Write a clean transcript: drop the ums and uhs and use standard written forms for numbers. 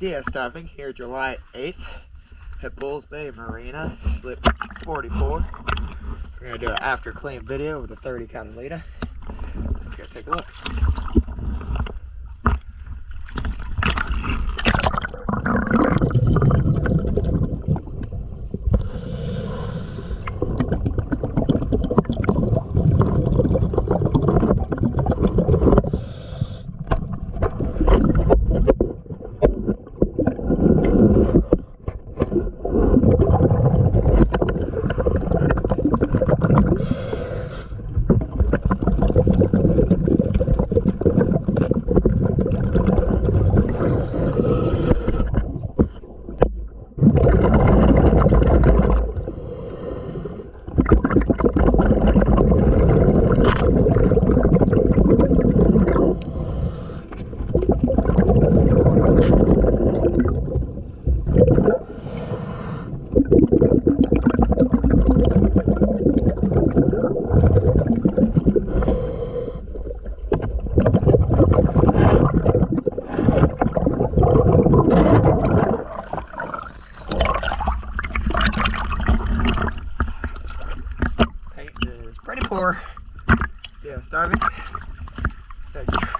DS diving here July 8th at Bulls Bay Marina, slip 44. We're going to do an after clean video with a 30 Catalina. Let's go take a look. Paint is pretty poor. Yeah, diving. Thank you.